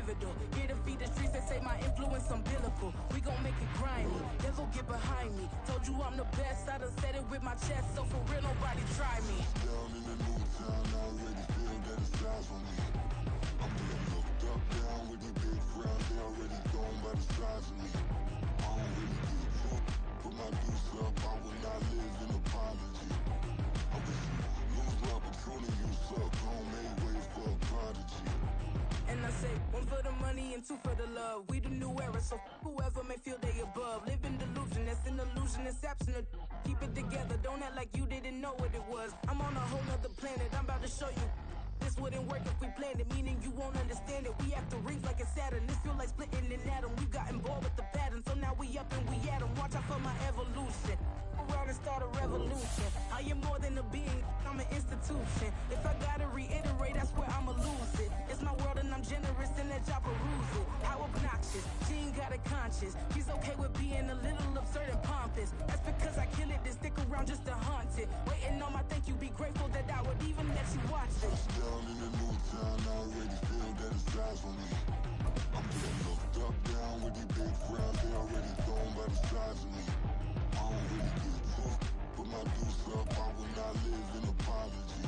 pivotal. Here to feed the streets, they say my influence umbilical. We gon' make it grimy, never get behind me. Told you I'm the best, I done said it with my chest, so for real nobody try me. Down in the new town, I already feel that it's eyes on me. I'm getting looked up, down with these big crowds, they already gone by the size of me. I don't really get fucked, put my deuce up, I will not live in apology. I wish you lose the opportunity, you suck, don't make way for a prodigy. And I say, one for the money and two for the love. We the new era, so whoever may feel they above. Live in delusion, that's an illusion, it's absent. Keep it together, don't act like you didn't know what it was. I'm on a whole nother planet, I'm about to show you. This wouldn't work if we planned it, meaning you won't understand it. We have to rings like a Saturn, this feel like splitting an atom. We got involved with the pattern, so now we up and we at 'em. Watch out for my evolution. Around and start a revolution. I am more than a being, I'm an institution. If I gotta reiterate, that's where I'ma lose it. It's my world and I'm generous and let y'all peruse it. How obnoxious, she ain't got a conscience. She's okay with being a little absurd and pompous. That's because I kill it, then stick around just to haunt it. Waiting on my thank you, be grateful that I would even let you watch it. Down in the new town, I already feel that it's eyes on me. I'm getting looked up, down with these big crowds, they already gone by the size of me. I don't really get fucked, put my deuce up, I will not live in apology.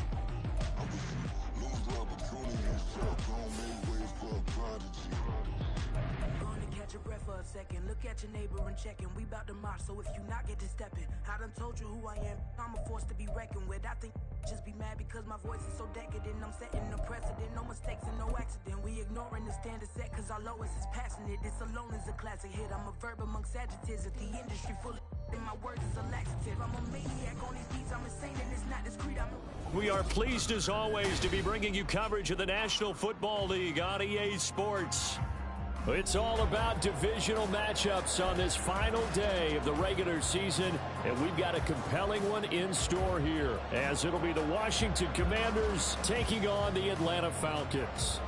I wish you lose the opportunity, you suck, don't make way for a prodigy. Gonna catch your breath for a second. Look at your neighbor and check him. We bout to march, so if you not get to stepping, I done told you who I am. I'm a force to be reckoned with. I think just be mad because my voice is so decadent. I'm setting the precedent, no mistakes and no accident. We ignoring the standard set cause our lowest is passionate. This alone is a classic hit. I'm a verb amongst adjectives. If the industry full of and my words is a laxative. I'm a maniac on these beats. I'm insane and it's not discreet. We are pleased as always to be bringing you coverage of the National Football League on EA Sports. It's all about divisional matchups on this final day of the regular season, and we've got a compelling one in store here, as it'll be the Washington Commanders taking on the Atlanta Falcons.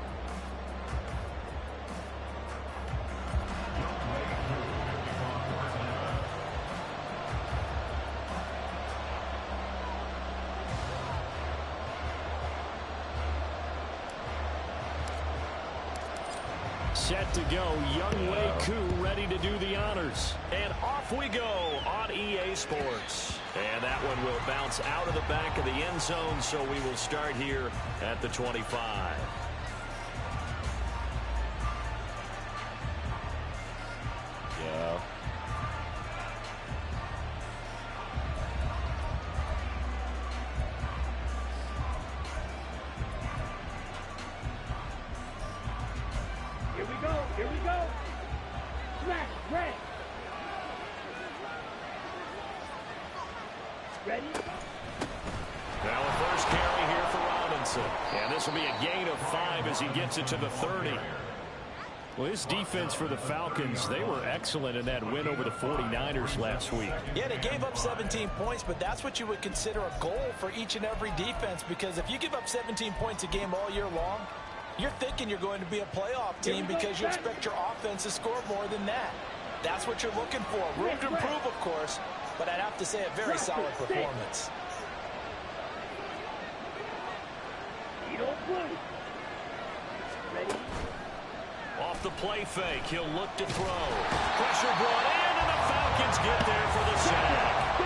Set to go, Younghoe Koo ready to do the honors. And off we go on EA Sports. And that one will bounce out of the back of the end zone, so we will start here at the 25. Yeah. Here we go. Smash, red. Ready? Now a first carry here for Robinson. And this will be a gain of 5 as he gets it to the 30. Well, his defense for the Falcons, they were excellent in that win over the 49ers last week. Yeah, they gave up 17 points, but that's what you would consider a goal for each and every defense, because if you give up 17 points a game all year long, you're thinking you're going to be a playoff team because you expect your offense to score more than that. That's what you're looking for. Room to improve, of course, but I'd have to say a very solid performance. Ready? Off the play fake, he'll look to throw. Pressure brought in, and the Falcons get there for the sack.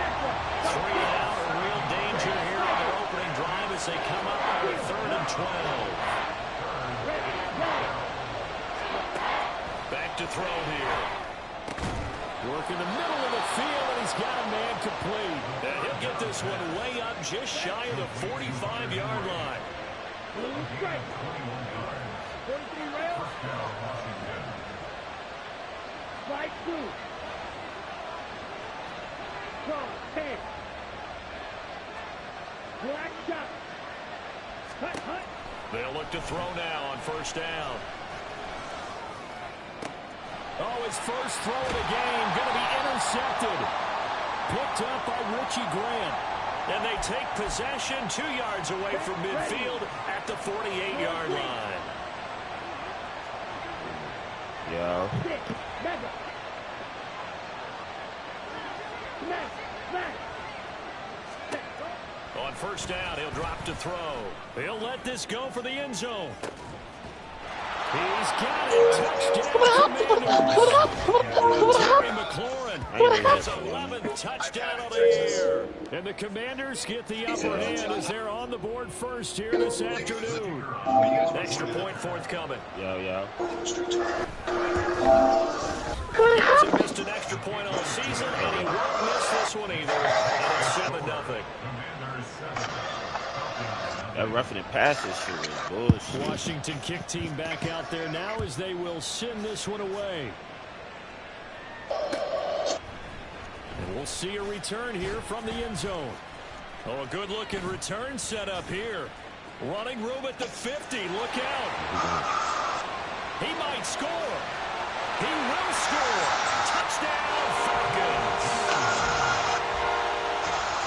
3 out, a real danger here on their opening drive as they come up on a 3rd and 12. Back to throw here. Work in the middle of the field, and he's got a man complete. And he'll get this one way up just shy of the 45-yard line. 43 rail. Slide 2. Strong 10. Black shot. Hut. They'll look to throw now on first down. Oh, his first throw of the game going to be intercepted. Picked up by Richie Grant. And they take possession 2 yards away from midfield at the 48-yard line. Yeah. On first down, he'll drop to throw. He'll let this go for the end zone. He's He's got it. Touchdown, Commanders. Terry McLaurin his 11th touchdown of the year. And the Commanders get the upper hand as they're on the board first here this afternoon. Extra point forthcoming. Yo. He hasn't missed an extra point all season, and he won't miss this one either. And it's 7-0. That roughing and passes shit is bullshit. Washington kick team back out there now as they will send this one away. And we'll see a return here from the end zone. Oh, a good-looking return set up here. Running room at the 50. Look out. He might score. He will score. Touchdown, Falcons.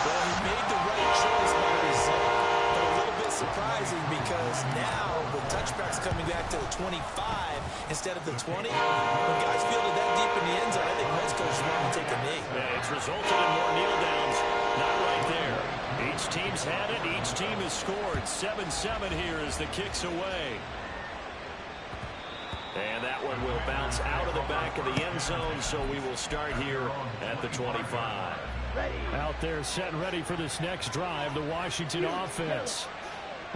Well, he made the right choice by result. But a little bit surprising because now the touchback's coming back to the 25 instead of the 20. When guys fielded that deep in the end zone, I think most coaches want to take a knee. Yeah, it's resulted in more kneel downs. Not right there. Each team's had it. Each team has scored. 7-7 here as the kick's away. And that one will bounce out of the back of the end zone, so we will start here at the 25. Out there set and ready for this next drive, the Washington offense.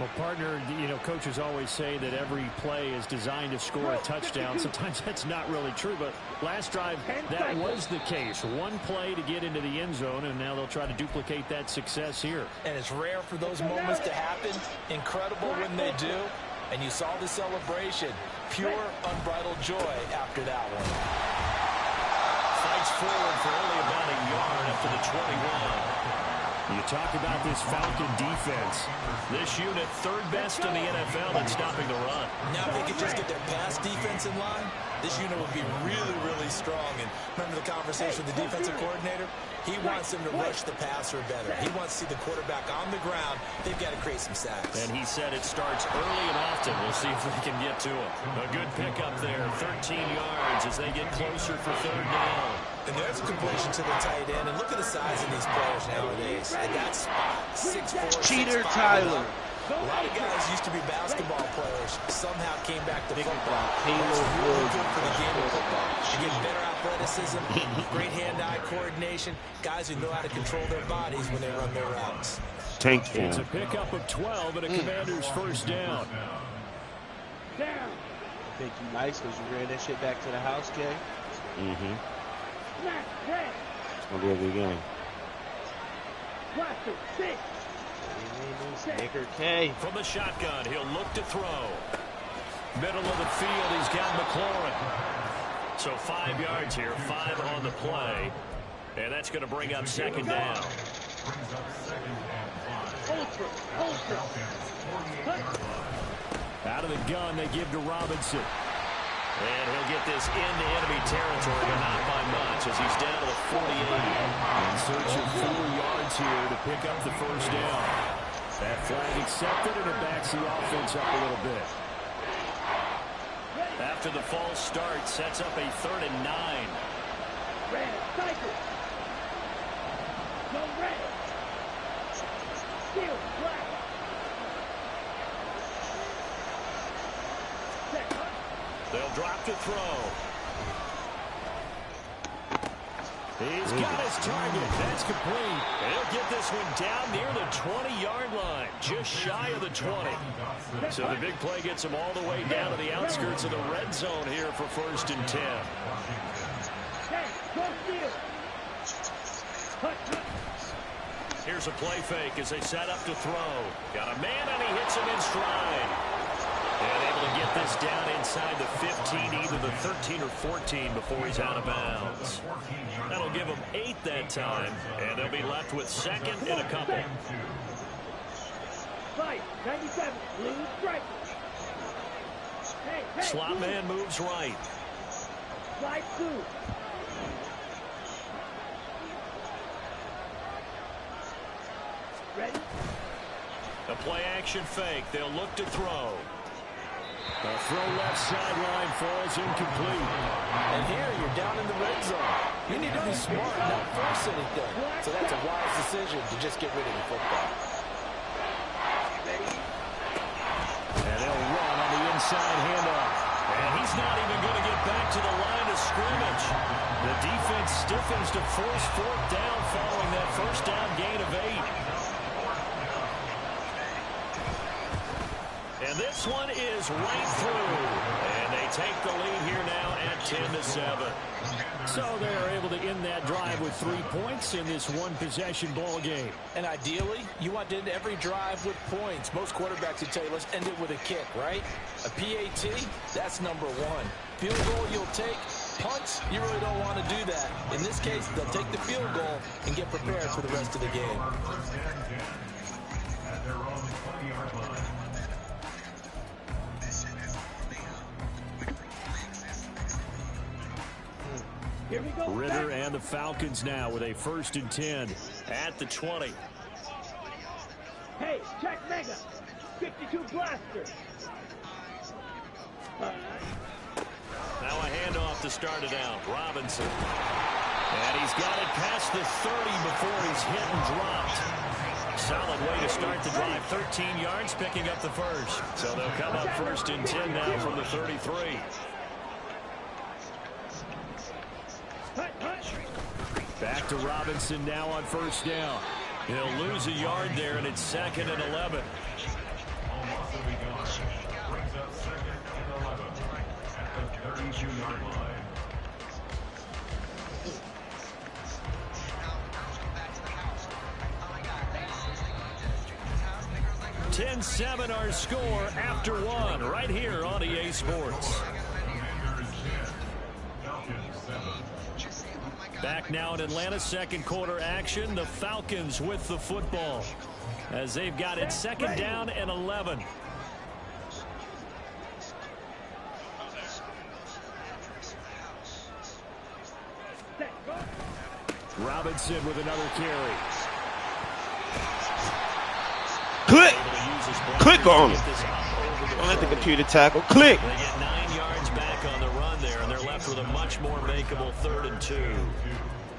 Well, partner, you know, coaches always say that every play is designed to score a touchdown. Sometimes that's not really true, but last drive, that was the case. One play to get into the end zone, and now they'll try to duplicate that success here. And it's rare for those moments to happen. Incredible when they do. And you saw the celebration. Pure, unbridled joy after that one. Fights forward for only about a yard up to the 21. You talk about this Falcon defense. This unit, third best in the NFL at stopping the run. Now, if they could just get their pass defense in line, this unit would be really, really strong. And remember the conversation with the defensive coordinator? He wants them to rush the passer better. He wants to see the quarterback on the ground. They've got to create some sacks. And he said it starts early and often. We'll see if we can get to him. A good pickup there, 13 yards as they get closer for third down. And there's a completion to the tight end. And look at the size of these players nowadays. And that spot, 6'4", Cheater 6'5". Tyler. A lot of guys used to be basketball players, somehow came back to football. Halo That's really Woods. good for the game of football. You get better athleticism, great hand-eye coordination, guys who know how to control their bodies when they run their routes. Tank It's a fan. pickup of 12 and a Commander's first down. Down. I think you nice because you ran that shit back to the house, Kay. Mm-hmm. Snap. Red. It's going to be a good game. Cluster. 6. Baker K. From the shotgun, he'll look to throw. Middle of the field, he's got McLaurin. So 5 yards here, 5 on the play. And that's going to bring up second down. Out of the gun, they give to Robinson. And he'll get this into enemy territory, but not by much as he's down to the 48. In search of 4 yards here to pick up the first down. That flag accepted, and it backs the offense up a little bit. After the false start, sets up a 3rd and 9. Red. Cycle. Go red. Steal. Black. Set. They'll drop to throw. He's got his target. That's complete. And he'll get this one down near the 20-yard line, just shy of the 20. So the big play gets him all the way down to the outskirts of the red zone here for 1st and 10. Hey, go steal. Here's a play fake as they set up to throw. Got a man, and he hits him in stride. And able to get this down inside the 15, either the 13 or 14 before he's out of bounds. That'll give them 8 that time, and they'll be left with 2nd and a couple. Fight. 97. Blue striker. Hey, Slot man moves right. Slide through. Ready? A play action fake. They'll look to throw. The throw left sideline falls incomplete. And here you're down in the red zone. You need to be smart, not force anything. So that's a wise decision to just get rid of the football. And they'll run on the inside handoff. And he's not even going to get back to the line of scrimmage. The defense stiffens to force fourth down following that first down gain of 8. And this one is right through. And they take the lead here now at 10-7. So they're able to end that drive with 3 points in this one-possession ball game. And ideally, you want to end every drive with points. Most quarterbacks would tell you, let's end it with a kick, right? A PAT, that's number 1. Field goal you'll take. Punts, you really don't want to do that. In this case, they'll take the field goal and get prepared for the rest of the game. Here we go. Ritter and the Falcons now with a 1st and 10 at the 20. Hey, check Mega. 52 blaster. Now a handoff to start it out. Robinson. And he's got it past the 30 before he's hit and dropped. Solid way to start the drive. 13 yards, picking up the first. So they'll come up 1st and 10 now from the 33. Back to Robinson now on 1st down. He'll lose a yard there, and it's 2nd and 11. Almost will be gone. Brings up 2nd and 11 at the 32-yard line. $10-7 our score after 1 right here on EA Sports. Back now in Atlanta, 2nd quarter action. The Falcons with the football as they've got it 2nd down and 11. Robinson with another carry. Click on him. Don't let the computer tackle. Click. They get 9 yards back on the run there, and they're left with a much more makeable 3rd and 2.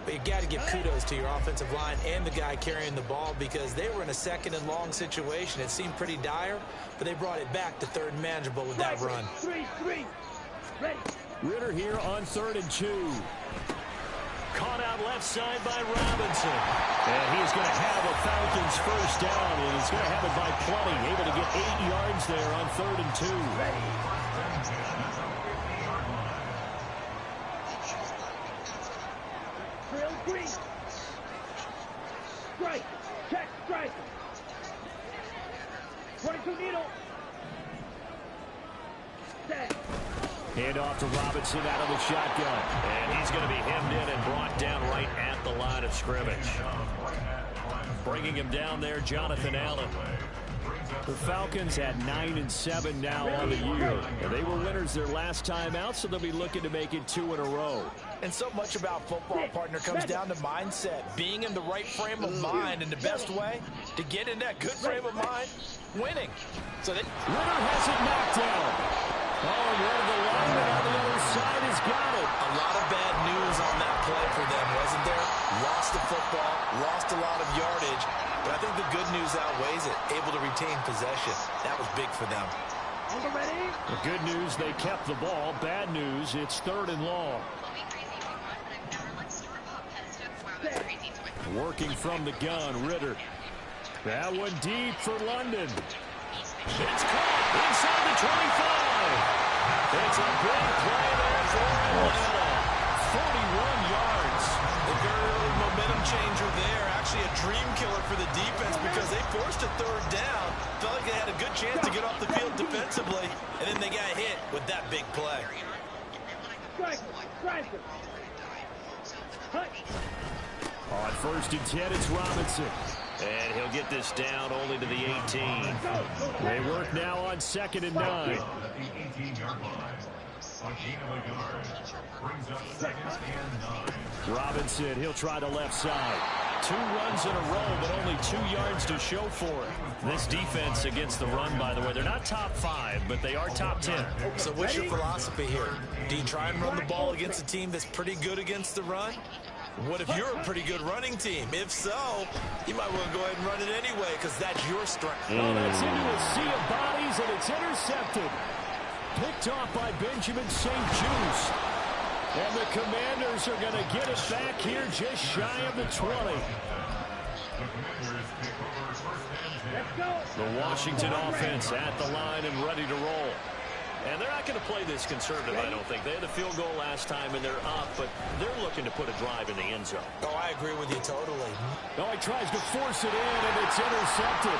But you got to give kudos to your offensive line and the guy carrying the ball because they were in a 2nd and long situation. It seemed pretty dire, but they brought it back to 3rd and manageable with that run. 3-3. Ready. Ritter here on 3rd and 2. Caught out left side by Robinson. And he's going to have a Falcons 1st down, and he's going to have it by plenty. Able to get 8 yards there on 3rd and 2. Ready. Drill green. Strike. Check strike. 22 needle. Set. Hand off to Robinson out of the shotgun. And he's going to be hemmed in and brought down right at the line of scrimmage. Bringing him down there, Jonathan Allen. The Falcons at 9-7 now on the year. And they were winners their last time out, so they'll be looking to make it 2 in a row. And so much about football, partner, comes down to mindset. Being in the right frame of mind, and the best way to get in that good frame of mind, winning. So Ritter has it knocked down. Oh, and one of the linemen on the other side has got it. A lot of bad news on that play for them, wasn't there? Lost the football, lost a lot of yardage, but I think the good news outweighs it. Able to retain possession. That was big for them. Ready? The good news, they kept the ball. Bad news, it's 3rd and long. Working from the gun, Ritter. That one deep for London. It's caught inside the 25. It's a big play there for Atlanta. 41 yards. A very early momentum changer there. Actually a dream killer for the defense because they forced a 3rd down. Felt like they had a good chance to get off the field defensively, and then they got hit with that big play. Striker. On 1st and 10, it's Robinson. And he'll get this down only to the 18. They work now on 2nd and 9. Robinson, he'll try the left side. 2 runs in a row, but only 2 yards to show for it. This defense against the run, by the way, they're not top 5, but they are top 10. So what's your philosophy here? Do you try and run the ball against a team that's pretty good against the run? What if you're a pretty good running team? If so, you might want to go ahead and run it anyway because that's your strength. Oh, that's into a sea of bodies, and it's intercepted. picked off by Benjamin St. Juice. And the Commanders are going to get it back here just shy of the 20. The Washington offense at the line and ready to roll. And they're not going to play this conservative, I don't think. They had the field goal last time, and they're up, but they're looking to put a drive in the end zone. Oh, I agree with you totally. Oh, he tries to force it in, and it's intercepted.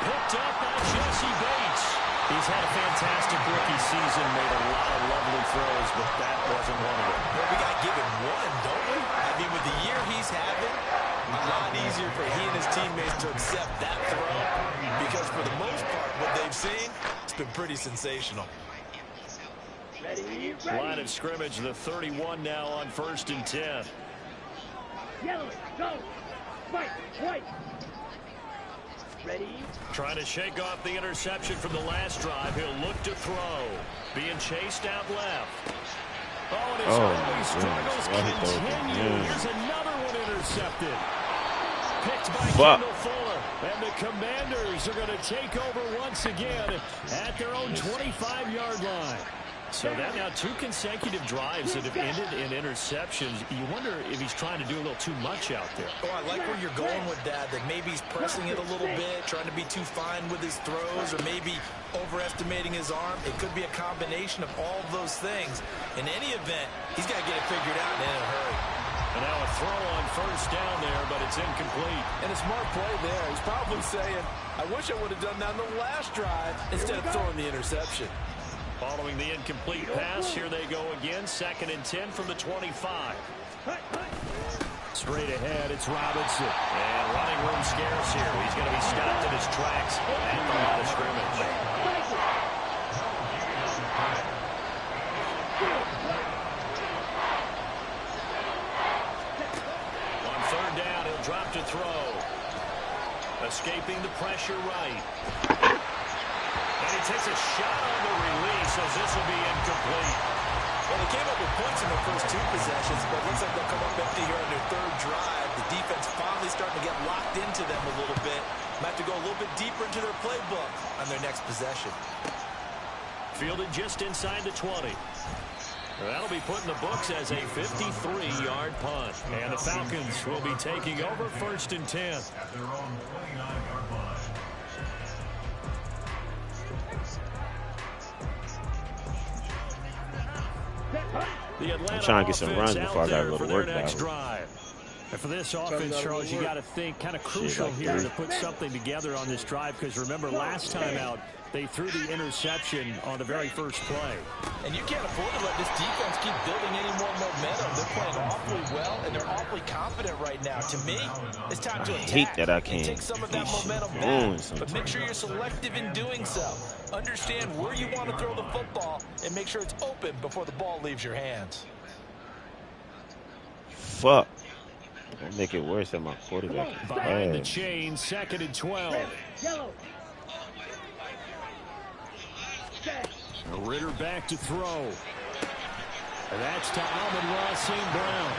Picked up by Jesse Bates. He's had a fantastic rookie season, made a lot of lovely throws, but that wasn't one of them. Well, we got to give him one, don't we? I mean, with the year he's having, a lot easier for he and his teammates to accept that throw, because for the most part, what they've seen, it's been pretty sensational. Ready. Line of scrimmage, the 31 now on 1st and 10. Yellow, go. White. Ready. Trying to shake off the interception from the last drive. He'll look to throw. Being chased out left. Oh, and his early struggles continue. Here's another one intercepted. Picked by Kendall Fuller. And the Commanders are going to take over once again at their own 25-yard line. So that now 2 consecutive drives that have ended in interceptions. You wonder if he's trying to do a little too much out there. Oh, I like where you're going with that maybe he's pressing it a little bit, trying to be too fine with his throws, or maybe overestimating his arm. It could be a combination of all of those things. In any event, he's got to get it figured out and in a hurry. And now a throw on 1st down there, but it's incomplete. And a smart play there. He's probably saying, I wish I would have done that on the last drive instead of throwing the interception. Following the incomplete pass, here they go again. 2nd and 10 from the 25. Straight ahead, it's Robinson. And running room scarce here. He's going to be stopped in his tracks at the line of scrimmage. On 3rd down, he'll drop to throw. Escaping the pressure right. And he takes a shot on the release as this will be incomplete. Well, they came up with points in their first 2 possessions, but it looks like they'll come up empty here on their 3rd drive. The defense finally starting to get locked into them a little bit. Might have to go a little bit deeper into their playbook on their next possession. Fielded just inside the 20. That'll be put in the books as a 53-yard punt. And the Falcons will be taking over 1st and 10. At their own 29-yard line. I'm trying to get some runs before I got to go to work. And for this offense, Charles, you got to think kind of crucial here to put something together on this drive, because remember last time out they threw the interception on the very first play. And you can't afford to let this defense keep building any more momentum. They're playing awfully well, and they're awfully confident right now. To me, it's time to attack. I hate that I can't take some of that momentum back, but make sure you're selective in doing so. Understand where you want to throw the football and make sure it's open before the ball leaves your hands. Fuck. Don't make it worse than my quarterback. Behind the chain, 2nd and 12. Yellow. Ritter back to throw. And that's to Amon-Ra St. Brown.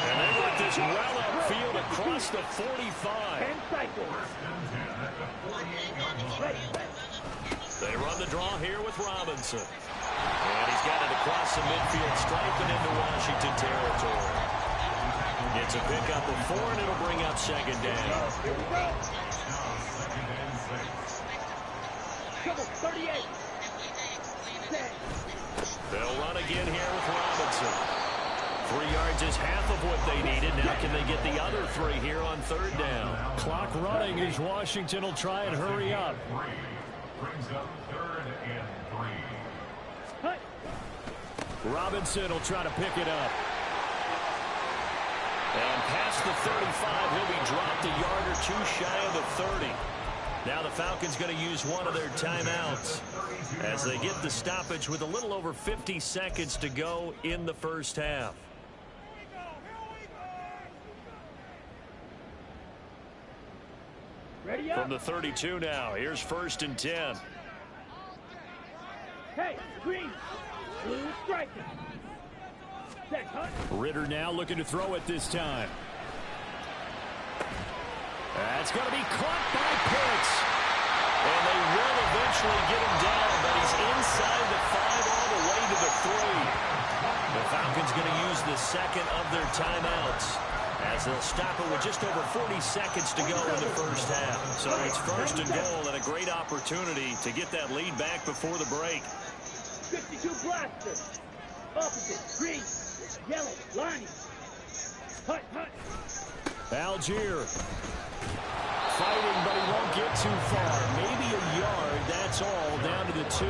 And they work this well upfield across the 45. They run the draw here with Robinson. And he's got it across the midfield stripe and into Washington territory. It's a pickup of 4, and it'll bring up 2nd down. 38. They'll run again here with Robinson. 3 yards is half of what they needed. Now can they get the other 3 here on 3rd down? Clock running as Washington will try and hurry up. Brings up 3rd and 3. Robinson will try to pick it up. And past the 35, he'll be dropped a yard or 2 shy of the 30. Now the Falcons going to use one of their timeouts as they get the stoppage with a little over 50 seconds to go in the first half. Ready up. From the 32 now, here's 1st and 10. Hey, green. Blue striking. Set, hunt. Ritter now looking to throw it this time. That's going to be caught by Pitts. And they will eventually get him down, but he's inside the 5 all the way to the 3. The Falcons going to use the second of their timeouts as they'll stop it with just over 40 seconds to go in the first half. So it's first and goal and a great opportunity to get that lead back before the break. 52 blaster. Opposite. Green. Yellow. Lining. Hut. Algier fighting, but he won't get too far. Maybe a yard, that's all, down to the 2.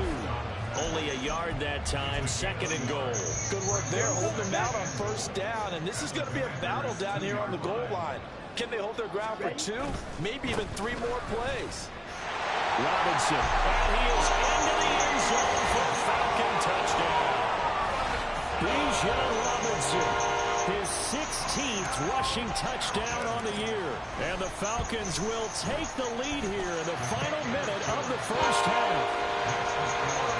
Only a yard that time, second and goal. Good work there, holding them out on first down, and this is going to be a battle down here on the goal line. Can they hold their ground for 2? Maybe even 3 more plays. Robinson, and he is into the end zone for a Falcon touchdown. Bijan Robinson, his 16th rushing touchdown on the year. And the Falcons will take the lead here in the final minute of the first half.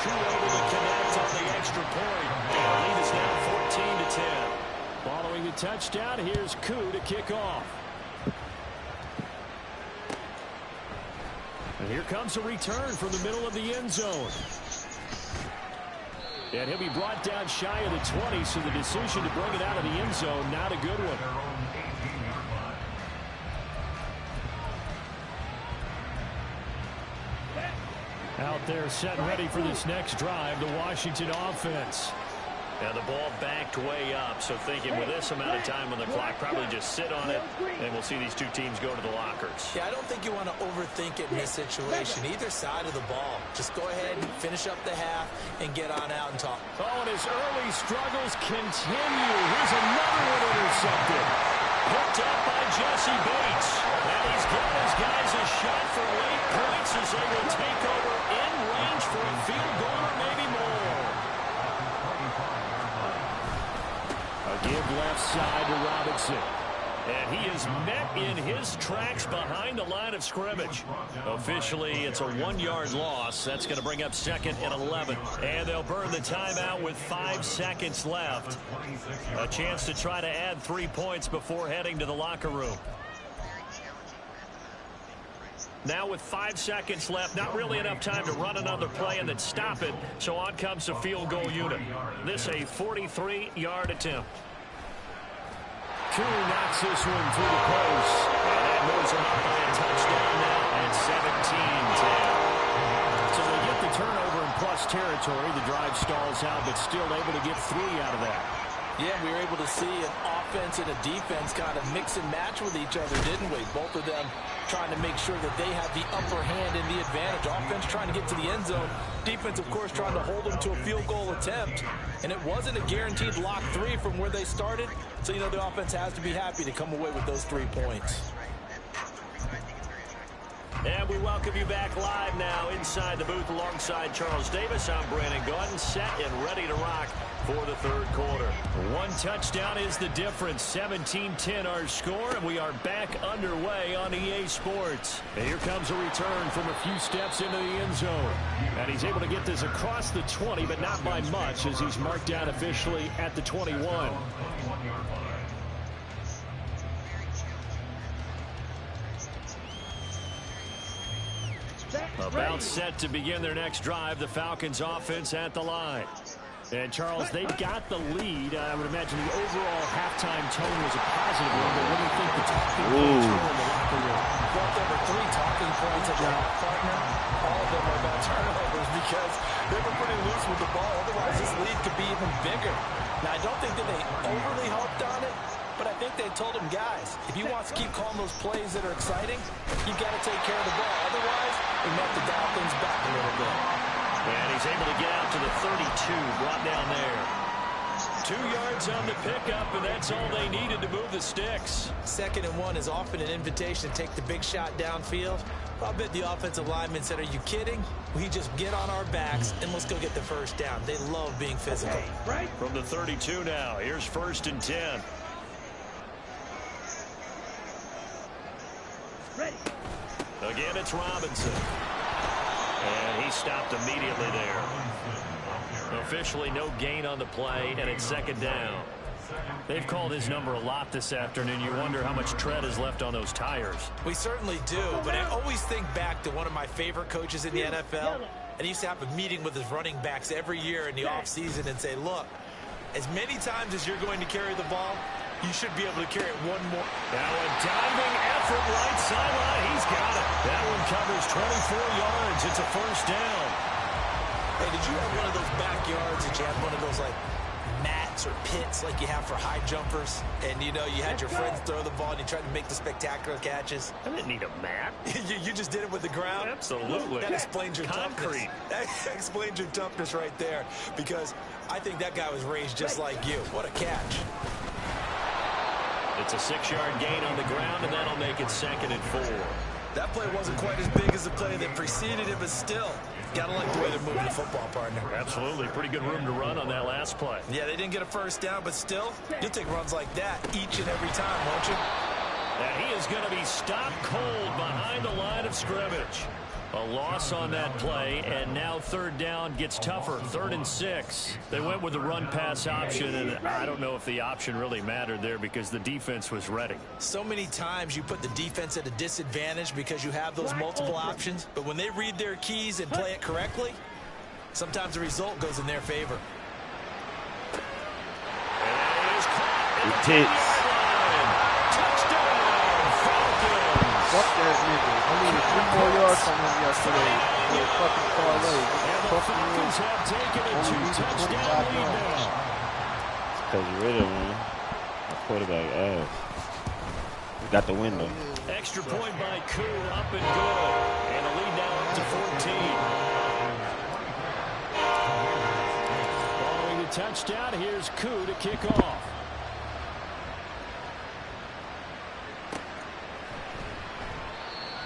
Koo able to connect on the extra point. And the lead is now 14-10. Following the touchdown, here's Koo to kick off. And here comes a return from the middle of the end zone. And he'll be brought down shy of the 20, so the decision to bring it out of the end zone, not a good one. Out there set and ready for this next drive, the Washington offense. And the ball backed way up, so thinking with this amount of time on the clock, probably just sit on it, and we'll see these two teams go to the lockers. Yeah, I don't think you want to overthink it in this situation. Either side of the ball. Just go ahead and finish up the half and get on out and talk. Oh, and his early struggles continue. Here's another one intercepted. Picked up by Jesse Bates. And he's given his guys a shot for late points as they will take over in range for a field goal or maybe more. A give left side to Robinson. And he is met in his tracks behind the line of scrimmage. Officially, it's a 1-yard loss. That's going to bring up second and 11. And they'll burn the timeout with 5 seconds left. A chance to try to add 3 points before heading to the locker room. Now with 5 seconds left, not really enough time to run another play and then stop it. So on comes the field goal unit. This a 43-yard attempt. Koo knocks this one through the post. And that moves him up by a touchdown now at 17-10. So they get the turnover in plus territory. The drive stalls out, but still able to get 3 out of that. Yeah, we were able to see an offense and a defense kind of mix and match with each other, didn't we? Both of them trying to make sure that they have the upper hand and the advantage. Offense trying to get to the end zone. Defense, of course, trying to hold them to a field goal attempt. And it wasn't a guaranteed lock 3 from where they started. So, you know, the offense has to be happy to come away with those 3 points. And we welcome you back live now inside the booth alongside Charles Davis. I'm Brandon Gordon, set and ready to rock for the third quarter. 1 touchdown is the difference. 17-10 our score, and we are back underway on EA Sports. And here comes a return from a few steps into the end zone. And he's able to get this across the 20, but not by much as he's marked down officially at the 21. About set to begin their next drive, the Falcons offense at the line. And, Charles, they've got the lead. I would imagine the overall halftime tone was a positive one, but what do you think the talking points were in the locker room? Brought over 3 talking points at the half, partner. All of them are about turnovers because they were pretty loose with the ball. Otherwise, this lead could be even bigger. Now, I don't think that they overly hoped on it, but I think they told them, guys, if you want to keep calling those plays that are exciting, you've got to take care of the ball. Otherwise, we might have to dial things back a little bit. And he's able to get out to the 32, brought down there. 2 yards on the pickup, and that's all they needed to move the sticks. 2nd and 1 is often an invitation to take the big shot downfield. I bet the offensive lineman said, are you kidding? We just get on our backs, and let's go get the first down. They love being physical. Right. From the 32 now, here's 1st and 10. Ready. Again, it's Robinson. And he stopped immediately there. Officially no gain on the play, and it's 2nd down. They've called his number a lot this afternoon. You wonder how much tread is left on those tires. We certainly do, but I always think back to one of my favorite coaches in the NFL, and he used to have a meeting with his running backs every year in the offseason and say, look, as many times as you're going to carry the ball, you should be able to carry it one more. Now a diving effort right sideline. He's got it. That one covers 24 yards. It's a first down. Hey, did you have one of those backyards that you had one of those, like, mats or pits like you have for high jumpers? And, you know, you had your friends throw the ball and you tried to make the spectacular catches? I didn't need a mat. you just did it with the ground? Absolutely. That explains your concrete. Toughness. That explains your toughness right there, because I think that guy was raised just like you. What a catch. It's a 6-yard gain on the ground, and that'll make it 2nd and 4. That play wasn't quite as big as the play that preceded it, but still, gotta like the way they're moving the football, partner. Absolutely. Pretty good room to run on that last play. Yeah, they didn't get a first down, but still, you'll take runs like that each and every time, won't you? And he is going to be stopped cold behind the line of scrimmage. A loss on that play, and now 3rd down gets tougher. 3rd and 6. They went with the run-pass option, and I don't know if the option really mattered there because the defense was ready. So many times you put the defense at a disadvantage because you have those multiple options, but when they read their keys and play it correctly, sometimes the result goes in their favor. Touchdown, Falcons! Fuck that nigga. I needed 3 more yards from him yesterday. He was fucking far away. And the Falcons have taken a 2-touchdown lead now. Because you rid of him. The quarterback ass. We got the win, though. Extra point by Koo, up and good. And a lead now up to 14. Following the touchdown, here's Koo to kick off.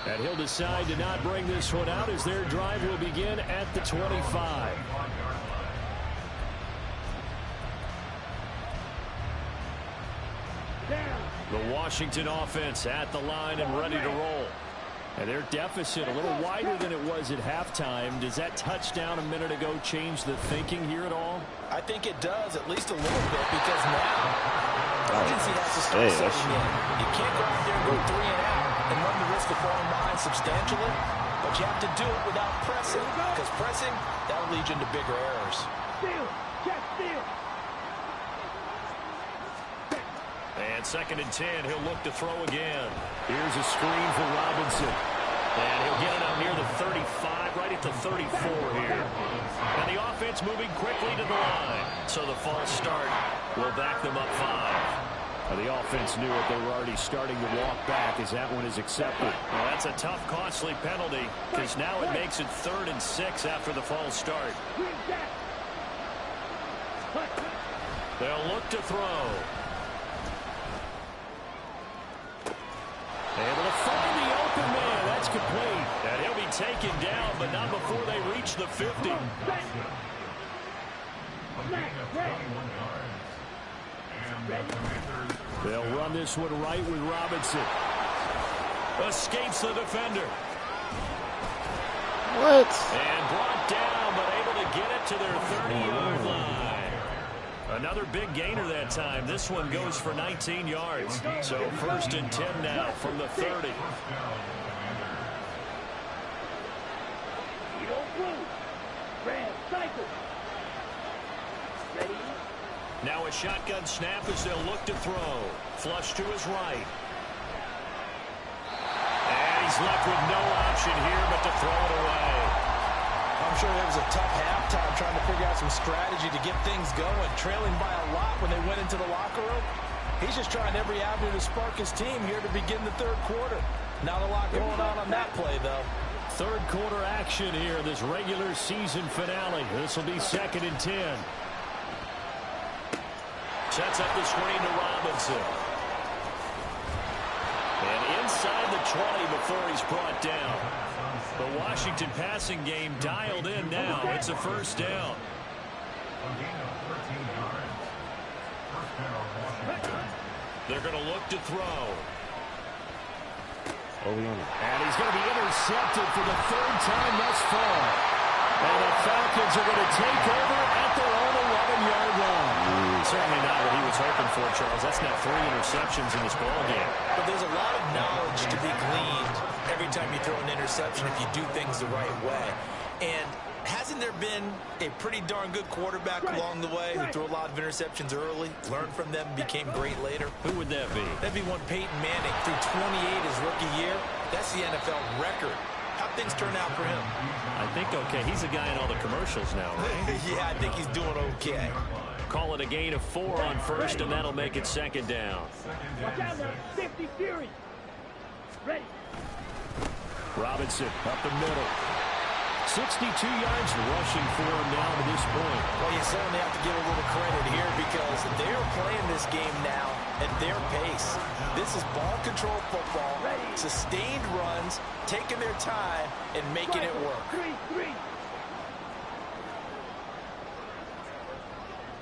And he'll decide to not bring this one out as their drive will begin at the 25. The Washington offense at the line and ready to roll. And their deficit a little wider than it was at halftime. Does that touchdown a minute ago change the thinking here at all? I think it does, at least a little bit, because now urgency has to start setting in. You can't go out there and go 3 and out and run the risk of falling behind substantially, but you have to do it without pressing, because pressing, that'll lead you into bigger errors. Steal! Check steal! And 2nd and 10, he'll look to throw again. Here's a screen for Robinson. And he'll get it out near the 35, right at the 34 here. And the offense moving quickly to the line. So the false start will back them up 5. The offense knew it. They were already starting to walk back as that one is accepted. Well, that's a tough, costly penalty because now it makes it 3rd and 6 after the false start. They'll look to throw. Able to find the open man. That's complete. And he'll be taken down, but not before they reach the 50. They'll run this one right with Robinson. Escapes the defender. What? And brought down, but able to get it to their 30-yard line. Another big gainer that time. This one goes for 19 yards. So 1st and 10 now from the 30. You don't move. Red cycle. Ready? Now a shotgun snap as they'll look to throw. Flush to his right. And he's left with no option here but to throw it away. I'm sure it was a tough halftime trying to figure out some strategy to get things going, trailing by a lot when they went into the locker room. He's just trying every avenue to spark his team here to begin the 3rd quarter. Not a lot going on that play, though. 3rd quarter action here, this regular season finale. This will be 2nd and 10. Sets up the screen to Robinson. And inside the 20 before he's brought down. The Washington passing game dialed in now. It's a 1st down. They're going to look to throw. And he's going to be intercepted for the 3rd time thus far. And the Falcons are going to take over at their own 11-yard line. Certainly not what he was hoping for, Charles. That's now 3 interceptions in this ball game. But there's a lot of knowledge to be gleaned every time you throw an interception if you do things the right way. And hasn't there been a pretty darn good quarterback along the way who threw a lot of interceptions early, learned from them, became great later? Who would that be? That'd be one Peyton Manning. Threw 28 his rookie year. That's the NFL record. How'd things turn out for him? I think okay. He's a guy in all the commercials now, right? Yeah, I think he's doing okay. Call it a gain of 4 on first, and that'll make it second down. Watch out now. 50 Fury. Ready. Robinson up the middle. 62 yards rushing for him now to this point. Well, you certainly have to give a little credit here because they're playing this game now at their pace. This is ball control football, sustained runs, taking their time, and making it work. 3-3.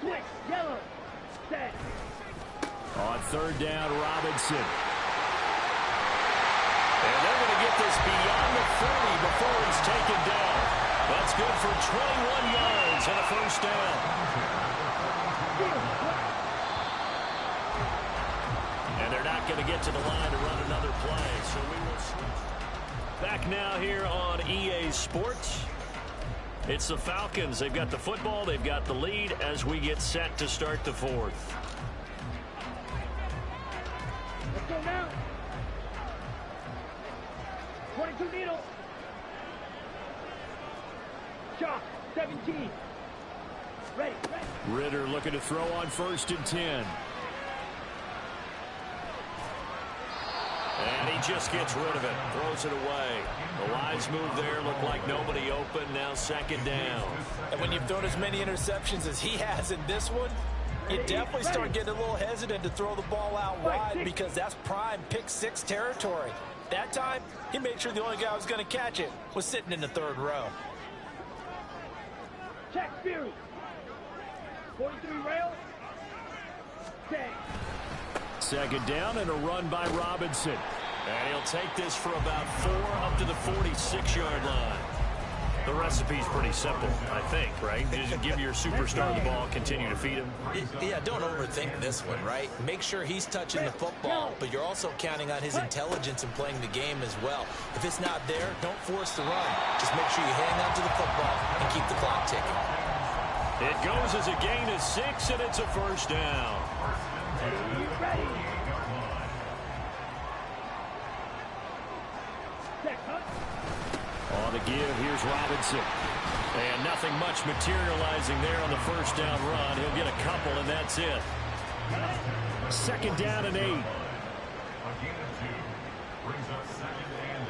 Switch, yellow, set. On third down, Robinson. And they're going to get this beyond the 40 before he's taken down. That's good for 21 yards and a first down. And they're not going to get to the line to run another play. So we will switch. Back now here on EA Sports. It's the Falcons. They've got the football. They've got the lead as we get set to start the fourth. Let's go now. 22 needle. Shot. 17. Ready. Ritter looking to throw on first and 10. And he just gets rid of it. Throws it away. The wise move there. Looked like nobody open. Now second down. And when you've thrown as many interceptions as he has in this one, you definitely start getting a little hesitant to throw the ball out wide because that's prime pick 6 territory. That time, he made sure the only guy who was going to catch it was sitting in the third row. Check Fury. 43 rail. Tag. Second down and a run by Robinson. And he'll take this for about 4 up to the 46-yard line. The recipe's pretty simple, I think, right? Just give your superstar the ball, continue to feed him. Yeah, don't overthink this one, right? Make sure he's touching the football, but you're also counting on his intelligence in playing the game as well. If it's not there, don't force the run. Just make sure you hang on to the football and keep the clock ticking. It goes as a gain of 6, and it's a first down. Ready. On the give, here's Robinson. And nothing much materializing there on the first down run. He'll get a couple, and that's it. Second down and 8. A gain of 2 brings up second and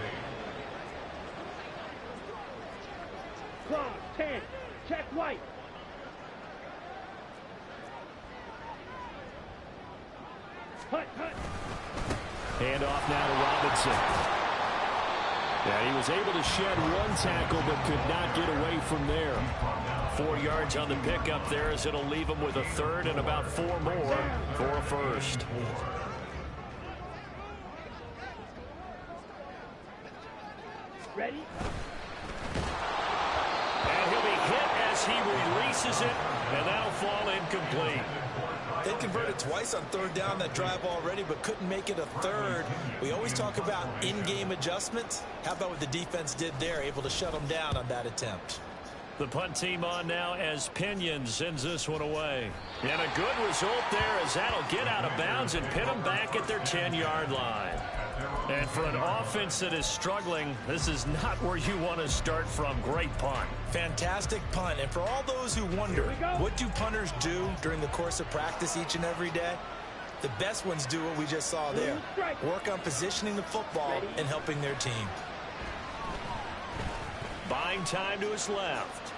8. Wrong. 10. Check white. Hut. Hand off now to Robinson. Yeah, he was able to shed 1 tackle but could not get away from there. 4 yards on the pickup there as it'll leave him with a third and about 4 more for a first. Ready. And he'll be hit as he releases it, and that'll fall incomplete. They converted twice on third down that drive already, but couldn't make it a third. We always talk about in-game adjustments. How about what the defense did there, able to shut them down on that attempt? The punt team on now as Pinion sends this one away. And a good result there as that'll get out of bounds and pin them back at their 10-yard line. And for an offense that is struggling, this is not where you want to start from. Great punt. Fantastic punt. And for all those who wonder, what do punters do during the course of practice each and every day? The best ones do what we just saw there. Work on positioning the football and helping their team. Buying time to his left.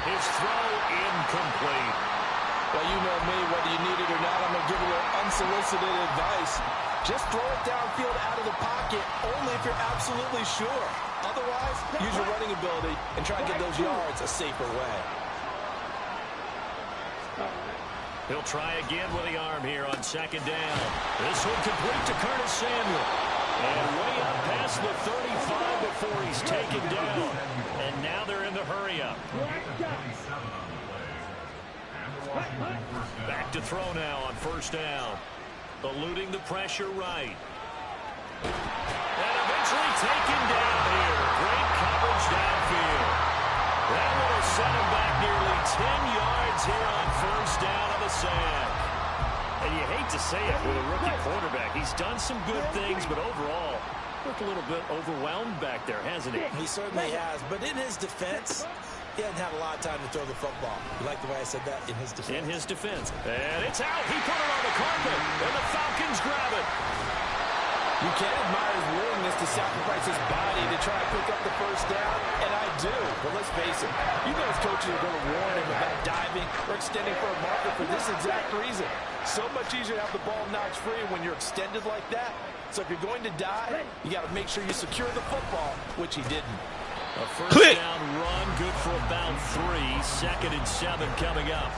His throw incomplete. Well, you know me, whether you need it or not, I'm going to give you a little unsolicited advice. Just throw it downfield out of the pocket, only if you're absolutely sure. Otherwise, use your running ability and try and get those yards a safer way. He'll try again with the arm here on second down. This one complete to Curtis Samuel. And way up past the 35 before he's taken down. And now they're in the hurry-up. Back to throw now on first down. Eluding the pressure right. And eventually taken down here. Great coverage downfield. That would have set him back nearly 10 yards here on first down on the sack. And you hate to say it with a rookie quarterback. He's done some good things, but overall, looked a little bit overwhelmed back there, hasn't he? He certainly has, but in his defense, he hasn't had a lot of time to throw the football. You like the way I said that? In his defense. In his defense. And it's out. He put it on the carpet, and the Falcons grab it. You can't admire his willingness to sacrifice his body to try to pick up the first down, and I do. But let's face it, you know his coaches are going to warn him about diving or extending for a marker for this exact reason. So much easier to have the ball notch free when you're extended like that. So if you're going to dive, you got to make sure you secure the football, which he didn't. A first down run, good for about 3. 2nd and 7 coming up.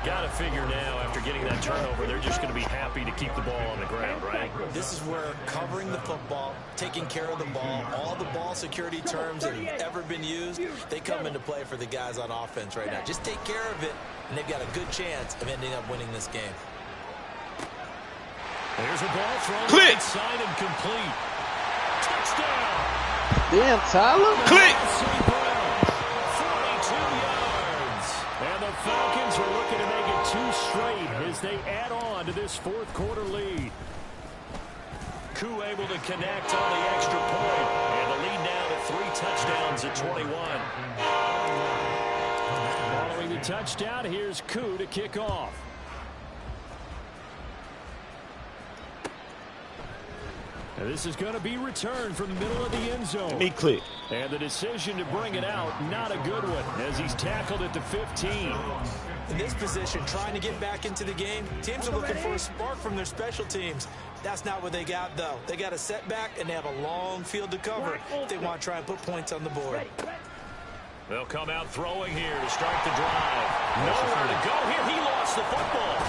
Got to figure now, after getting that turnover, they're just going to be happy to keep the ball on the ground, right? This is where covering the football, taking care of the ball, all the ball security terms that have ever been used, they come into play for the guys on offense right now. Just take care of it, and they've got a good chance of ending up winning this game. There's a ball thrown inside and complete. Touchdown! Damn, Tyler. Click! 42 yards. And the Falcons are looking to make it 2 straight as they add on to this 4th quarter lead. Koo able to connect on the extra point. And the lead now to 3 touchdowns at 21. Following the touchdown, here's Koo to kick off. And this is going to be returned from the middle of the end zone. And the decision to bring it out, not a good one, as he's tackled at the 15. In this position, trying to get back into the game, teams are looking for a spark from their special teams. That's not what they got, though. They got a setback, and they have a long field to cover if they want to try and put points on the board. They'll come out throwing here to start the drive. Nowhere to go here. He lost the football.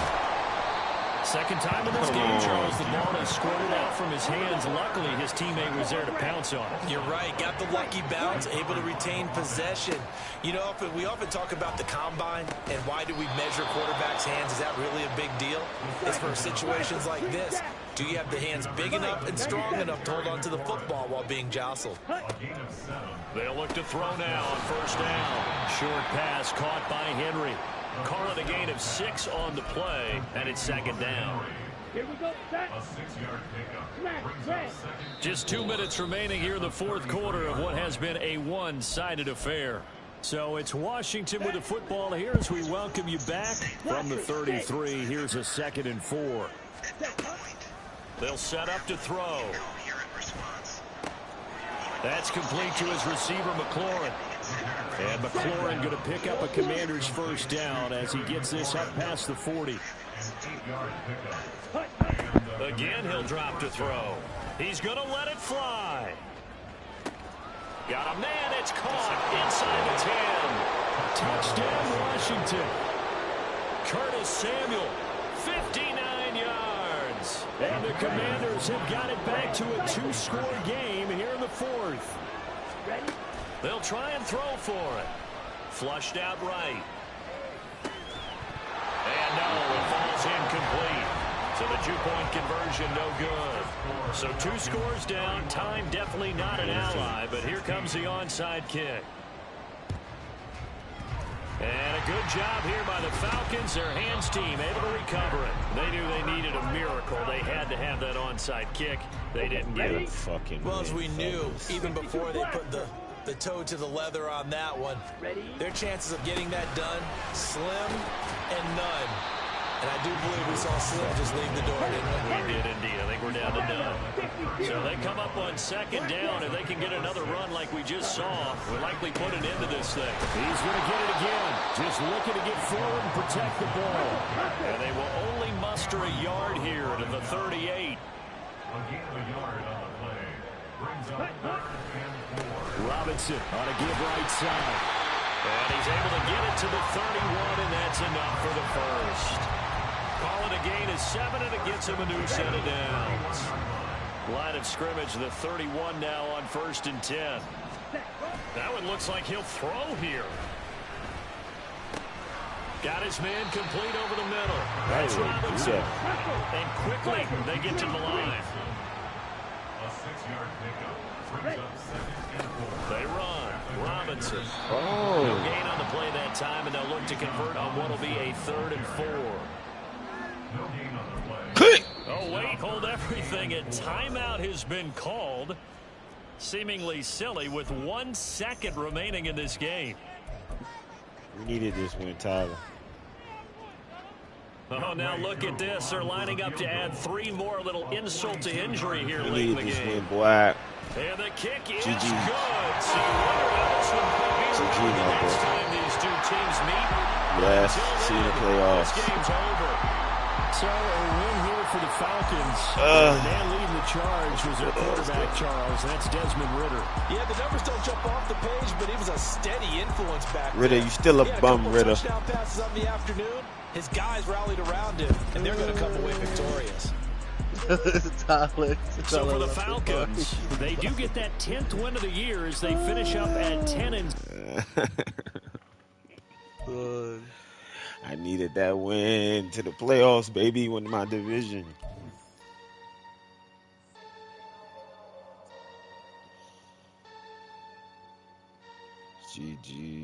Second time in this game, Charles, the ball has squirted out from his hands. Luckily, his teammate was there to pounce on it. You're right. Got the lucky bounce, able to retain possession. You know, we often talk about the combine and why do we measure quarterbacks' hands. Is that really a big deal? It's for situations like this. Do you have the hands big enough and strong enough to hold on to the football while being jostled? They'll look to throw now on first down. Short pass caught by Henry. Call it a gain of 6 on the play, and it's 2nd down. Here we go, set. A 6-yard pickup. Just 2 minutes remaining here in the 4th quarter of what has been a one-sided affair. So it's Washington with the football here as we welcome you back from the 33. Here's a 2nd and 4. They'll set up to throw. That's complete to his receiver, McLaurin. And McLaurin going to pick up a Commander's first down as he gets this up past the 40. Again, he'll drop to throw. He's going to let it fly. Got a man. It's caught inside the 10. Touchdown, Washington. Curtis Samuel, 59 yards. And the Commanders have got it back to a 2-score game here in the 4th. They'll try and throw for it. Flushed out right. And no, it falls incomplete. So the 2-point conversion, no good. So 2 scores down. Time definitely not an ally, but here comes the onside kick. And a good job here by the Falcons. Their hands team able to recover it. They knew they needed a miracle. They had to have that onside kick. They didn't get it. Well, as we knew, even before they put the toe to the leather on that one, their chances of getting that done, slim and none. And I do believe we saw Slim just leave the door, didn't we? We did indeed. I think we're down to none. So they come up on 2nd down. If they can get another run like we just saw, we'll likely put an end to this thing. He's going to get it again. Just looking to get forward and protect the ball. And they will only muster a yard here to the 38. Again, a yard on the play. Brings up 3rd and 4. Robinson on a give right side. And he's able to get it to the 31, and that's enough for the first. Call it a gain of 7, and it gets him a new set of downs. Line of scrimmage, the 31 now on 1st and 10. That one looks like he'll throw here. Got his man complete over the middle. That's Robinson. And quickly, they get to the line. A 6-yard pickup brings up 2nd and 4. They run. Robinson. Oh. No gain on the play that time, and they'll look to convert on what will be a 3rd and 4. No gain on the play. Oh, wait, hold everything. A timeout has been called. Seemingly silly with 1 second remaining in this game. We needed this win, Tyler. Oh, now look at this. They're lining up to add 3 more. A little insult to injury here We late in needed the this game. win, boy. And the kick is GG. good. So you wonder how this one could be GG, the my next boy. time these two teams meet. Yes, Until see you in the then, playoffs. This game's over. So a win here for the Falcons. The man leading the charge was their quarterback, Charles. That's Desmond Ridder. Yeah, the numbers don't jump off the page, but he was a steady influence back Ridder, there. you still a He had bum, couple Ridder. touchdown passes on the afternoon. His guys rallied around him, and they're going to come away victorious. Tyler. So for the Falcons, they do get that 10th win of the year as they finish up at 10 and. I needed that win to the playoffs, baby. Win my division. GG.